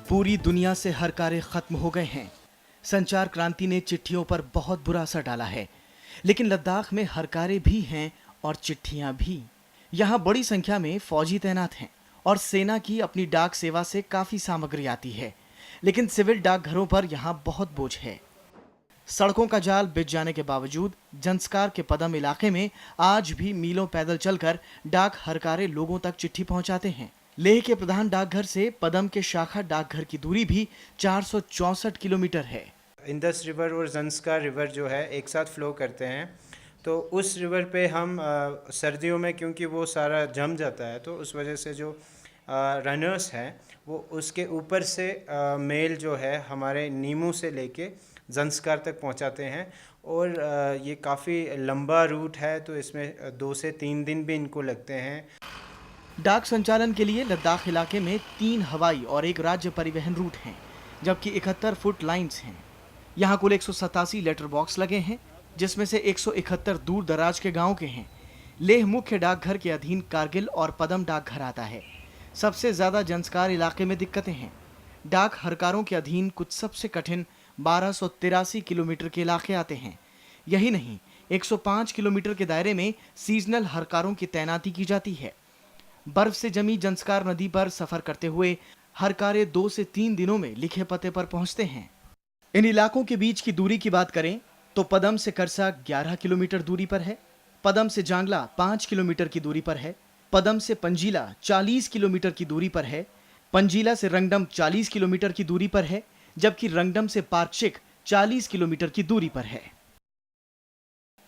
पूरी दुनिया से हर कार्य खत्म हो गए हैं। संचार क्रांति ने चिट्ठियों पर बहुत बुरा असर डाला है, लेकिन लद्दाख में हर कार्य भी हैं और चिट्ठियां भी। यहाँ बड़ी संख्या में फौजी तैनात हैं और सेना की अपनी डाक सेवा से काफी सामग्री आती है, लेकिन सिविल डाकघरों पर यहाँ बहुत बोझ है। सड़कों का जाल बिछ जाने के बावजूद जंस्कार के पदम इलाके में आज भी मीलों पैदल चलकर डाक हरकारे लोगों तक चिट्ठी पहुंचाते हैं। लेह के प्रधान डाकघर से पदम के शाखा डाकघर की दूरी भी 464 किलोमीटर है। इंदस रिवर और जंस्कार रिवर जो है एक साथ फ्लो करते हैं, तो उस रिवर पे हम सर्दियों में क्योंकि वो सारा जम जाता है, तो उस वजह से जो रनर्स हैं वो उसके ऊपर से मेल जो है हमारे नीमू से लेके जंस्कार तक पहुंचाते हैं। और ये काफ़ी लंबा रूट है, तो इसमें 2 से 3 दिन भी इनको लगते हैं। डाक संचालन के लिए लद्दाख इलाके में 3 हवाई और 1 राज्य परिवहन रूट हैं, जबकि 71 फुट लाइंस हैं। यहाँ कुल 187 लेटर बॉक्स लगे हैं, जिसमें से 171 दूर दराज के गांव के हैं। लेह मुख्य डाकघर के अधीन कारगिल और पदम डाकघर आता है। सबसे ज्यादा जंस्कार इलाके में दिक्कतें हैं। डाक हरकारों के अधीन कुछ सबसे कठिन 1283 किलोमीटर के इलाके आते हैं। यही नहीं, 105 किलोमीटर के दायरे में सीजनल हरकारों की तैनाती की जाती है। बर्फ से जमी जंस्कार नदी पर सफर करते हुए हरकारे 2 से 3 दिनों में लिखे पते पर पहुंचते हैं। इन इलाकों के बीच की दूरी की बात करें तो पदम से करसा 11 किलोमीटर दूरी पर है, पदम से जांगला 5 किलोमीटर की दूरी पर है, पदम से पंजीला 40 किलोमीटर की दूरी पर है, पंजीला से रंगडम 40 किलोमीटर की दूरी पर है, जबकि रंगडम से पार्कशिक 40 किलोमीटर की दूरी पर है।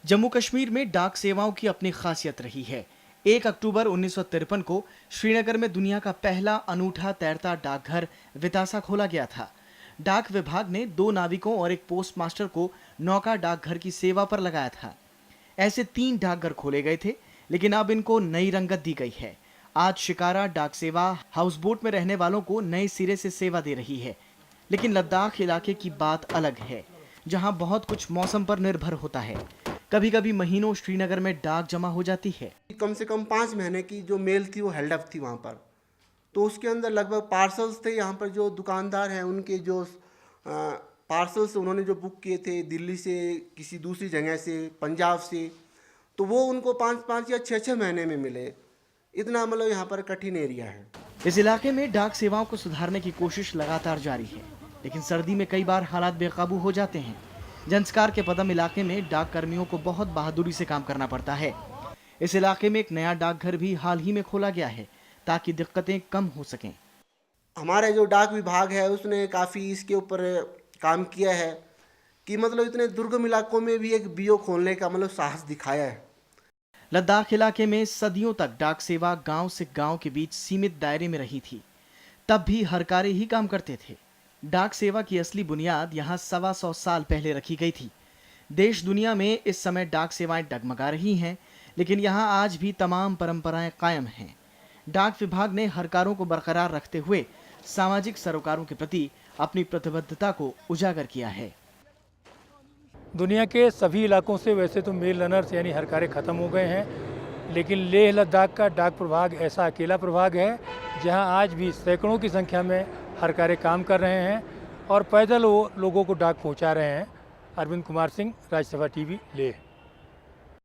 जम्मू कश्मीर में डाक सेवाओं की अपनी खासियत रही है। 1 अक्टूबर 1953 को श्रीनगर में दुनिया का पहला अनूठा तैरता डाकघर वितासा खोला गया था। डाक विभाग ने 2 नाविकों और 1 पोस्ट मास्टर को नौका डाकघर की सेवा पर लगाया था। ऐसे 3 डाकघर खोले गए थे, लेकिन अब इनको नई रंगत दी गई है। आज शिकारा डाक सेवा हाउस बोट में रहने वालों को नए सिरे से सेवा दे रही है। लेकिन लद्दाख इलाके की बात अलग है, जहां बहुत कुछ मौसम पर निर्भर होता है। कभी कभी महीनों श्रीनगर में डाक जमा हो जाती है। कम से कम 5 महीने की जो मेल थी वो हेल्ड अप थी वहाँ पर, तो उसके अंदर लगभग पार्सल्स थे। यहाँ पर जो दुकानदार हैं उनके जो पार्सल्स उन्होंने जो बुक किए थे दिल्ली से, किसी दूसरी जगह से, पंजाब से, तो वो उनको 5 या 6 महीने में मिले। इतना मतलब यहाँ पर कठिन एरिया है। इस इलाके में डाक सेवाओं को सुधारने की कोशिश लगातार जारी है, लेकिन सर्दी में कई बार हालात बेकाबू हो जाते हैं। जंस्कार के पदम इलाके में डाक कर्मियों को बहुत बहादुरी से काम करना पड़ता है। इस इलाके में एक नया डाकघर भी हाल ही में खोला गया है, ताकि दिक्कतें कम हो सकें। हमारे जो डाक विभाग है उसने काफ़ी इसके ऊपर काम किया है कि मतलब इतने दुर्गम इलाकों में भी एक बीओ खोलने का मतलब साहस दिखाया है। लद्दाख इलाके में सदियों तक डाक सेवा गांव से गांव के बीच सीमित दायरे में रही थी। तब भी हरकारे ही काम करते थे। डाक सेवा की असली बुनियाद यहाँ 125 साल पहले रखी गई थी। देश दुनिया में इस समय डाक सेवाएं डगमगा रही हैं, लेकिन यहाँ आज भी तमाम परंपराएं कायम हैं। डाक विभाग ने हरकारों को बरकरार रखते हुए सामाजिक सरोकारों के प्रति अपनी प्रतिबद्धता को उजागर किया है। दुनिया के सभी इलाकों से वैसे तो मेल रनर्स यानी हरकारे ख़त्म हो गए हैं, लेकिन लेह लद्दाख का डाक प्रभाग ऐसा अकेला प्रभाग है जहां आज भी सैकड़ों की संख्या में हरकारे काम कर रहे हैं और पैदल वो लोगों को डाक पहुंचा रहे हैं। अरविंद कुमार सिंह, राज्यसभा टीवी, लेह।